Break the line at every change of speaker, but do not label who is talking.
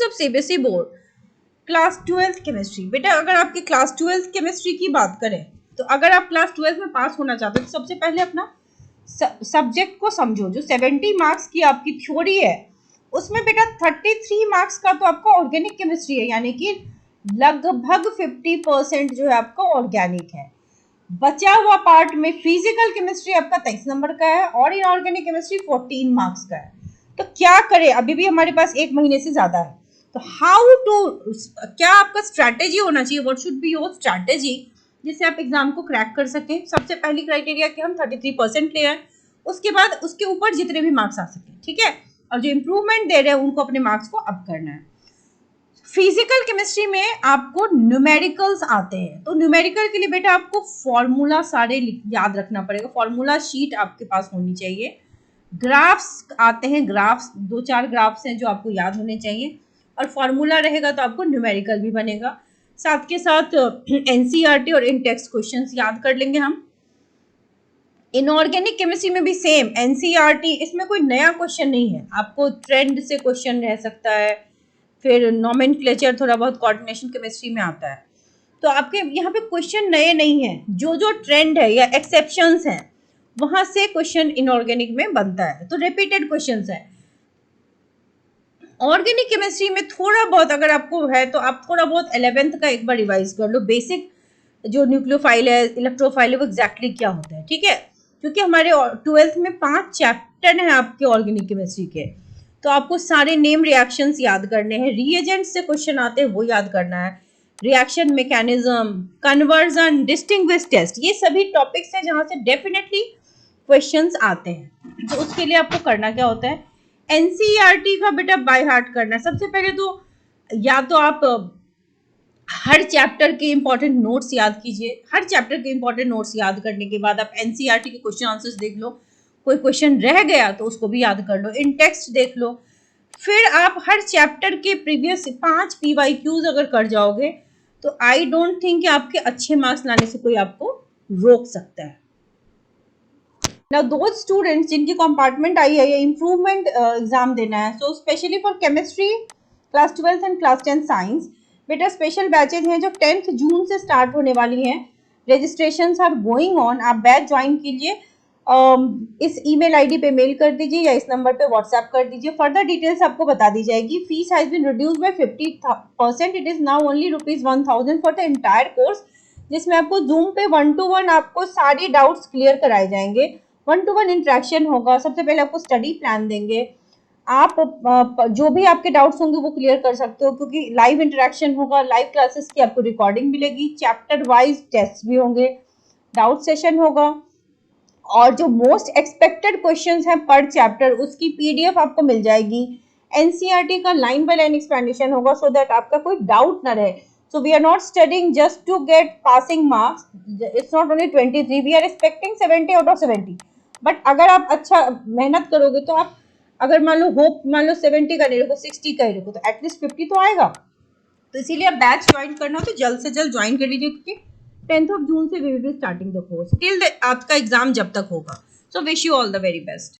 Students of CBSE board, class 12th chemistry. बेटा अगर आपकी क्लास 12th केमिस्ट्री की बात करें तो अगर आप क्लास 12th में पास होना चाहते हो तो सबसे पहले अपना सब्जेक्ट को समझो। जो 70 मार्क्स की आपकी थ्योरी है उसमें बेटा 33 मार्क्स का तो आपका ऑर्गेनिक केमिस्ट्री है, यानी कि लगभग 50% जो है आपका ऑर्गेनिक है। बचा हुआ पार्ट में फिजिकल केमिस्ट्री आपका 23 नंबर का है और इनऑर्गेनिक केमिस्ट्री 14 मार्क्स का है। तो क्या करें, अभी भी हमारे पास 1 महीने से ज्यादा है, तो हाउ टू, क्या आपका स्ट्रैटेजी होना चाहिए, what should be your strategy जिससे आप एग्जाम को क्रैक कर सकें। सबसे पहली क्राइटेरिया कि हम 33% ले आए, उसके बाद उसके ऊपर जितने भी मार्क्स आ सके, ठीक है, और जो इंप्रूवमेंट दे रहे हैं उनको अपने मार्क्स को अप करना है। फिजिकल केमिस्ट्री में आपको न्यूमेरिकल्स आते हैं, तो न्यूमेरिकल के लिए बेटा आपको फॉर्मूला सारे याद रखना पड़ेगा, फॉर्मूला शीट आपके पास होनी चाहिए। ग्राफ्स आते हैं, ग्राफ्स 2-4 ग्राफ्स हैं जो आपको याद होने चाहिए, और फॉर्मूला रहेगा तो आपको न्यूमेरिकल भी बनेगा। साथ के साथ एनसीईआरटी और इन टेक्स्ट क्वेश्चंस याद कर लेंगे हम। इनऑर्गेनिक केमिस्ट्री में भी सेम एनसीईआरटी, इसमें कोई नया क्वेश्चन नहीं है, आपको ट्रेंड से क्वेश्चन रह सकता है, फिर नोमेनक्लेचर थोड़ा बहुत कोऑर्डिनेशन केमिस्ट्री में आता है, तो आपके यहाँ पे क्वेश्चन नए नहीं है, जो जो ट्रेंड है या एक्सेप्शंस हैं वहां से क्वेश्चन इनऑर्गेनिक में बनता है, तो रिपीटेड क्वेश्चंस है। ऑर्गेनिक केमिस्ट्री में थोड़ा बहुत अगर आपको है तो आप थोड़ा बहुत 11th का एक बार रिवाइज कर लो, बेसिक जो न्यूक्लियोफाइल है, इलेक्ट्रोफाइल है, वो एग्जैक्टली क्या होता है, ठीक है, क्योंकि हमारे 12th में 5 चैप्टर हैं आपके ऑर्गेनिक केमिस्ट्री के, तो आपको सारे नेम रिएक्शंस याद करने हैं, रीएजेंट से क्वेश्चन आते हैं वो याद करना है, reaction mechanism, conversion, distinguish test, ये सभी टॉपिक्स हैं जहां से डेफिनेटली क्वेश्चंस आते हैं। तो उसके लिए आपको करना क्या होता है, एनसीईआरटी का बेटा बाय हार्ट करना है। सबसे पहले तो या तो आप हर चैप्टर के इंपॉर्टेंट नोट्स याद कीजिए, हर चैप्टर के इंपॉर्टेंट नोट्स याद करने के बाद आप एनसीईआरटी के क्वेश्चन आंसर्स देख लो, कोई क्वेश्चन रह गया तो उसको भी याद कर लो, इन टेक्स्ट देख लो, फिर आप हर चैप्टर के प्रीवियस 5 पीवाईक्यूज अगर कर जाओगे तो आई डोंट थिंक कि आपके अच्छे मार्क्स लाने से कोई आपको रोक सकता है। Now those students जिनकी कंपार्टमेंट आई है या इम्प्रूवमेंट एग्जाम देना है, so specially for chemistry class 12th and class 10 science, बेटा स्पेशल बैचेज हैं जो 10th जून से स्टार्ट होने वाली हैं, रजिस्ट्रेशंस आर गोइंग ऑन, आप बैच ज्वाइन कीजिए, इस ईमेल आईडी पे मेल कर दीजिए या इस नंबर पे व्हाट्सएप कर दीजिए, फर्दर डिटेल्स आपको बता दी जाएगी। Fees has been reduced by 50%, it is now only ₹1000 for the entire course, जिसमें आपको जूम पे 1-to-1 आपको सारी डाउट्स क्लियर कराए जाएंगे, 1-to-1 इंटरेक्शन होगा। सबसे पहले आपको स्टडी प्लान देंगे, आप जो भी आपके डाउट्स होंगे वो क्लियर कर सकते हो, क्योंकि लाइव इंटरेक्शन होगा, लाइव क्लासेस की आपको रिकॉर्डिंग मिलेगी, चैप्टर वाइज टेस्ट भी होंगे, डाउट सेशन होगा, और जो मोस्ट एक्सपेक्टेड क्वेश्चंस हैं पर चैप्टर उसकी पीडीएफ आपको मिल जाएगी, एनसीईआरटी का लाइन बाय लाइन एक्सप्लेनेशन होगा, सो दैट आपका कोई डाउट ना रहे। So we are not studying just to get passing marks. It's not only 23. We are expecting 70 out of 70. But अगर आप अच्छा मेहनत करोगे तो आप अगर मान लो 70 का नहीं रखो, 60 का ही रखो, तो एटलीस्ट 50 तो आएगा। तो इसीलिए आप बैच ज्वाइन करना हो तो जल्द से जल्द ज्वाइन कर लीजिए, क्योंकि 10th of June से we will be starting the course till आपका एग्जाम जब तक होगा। So wish you all the very best.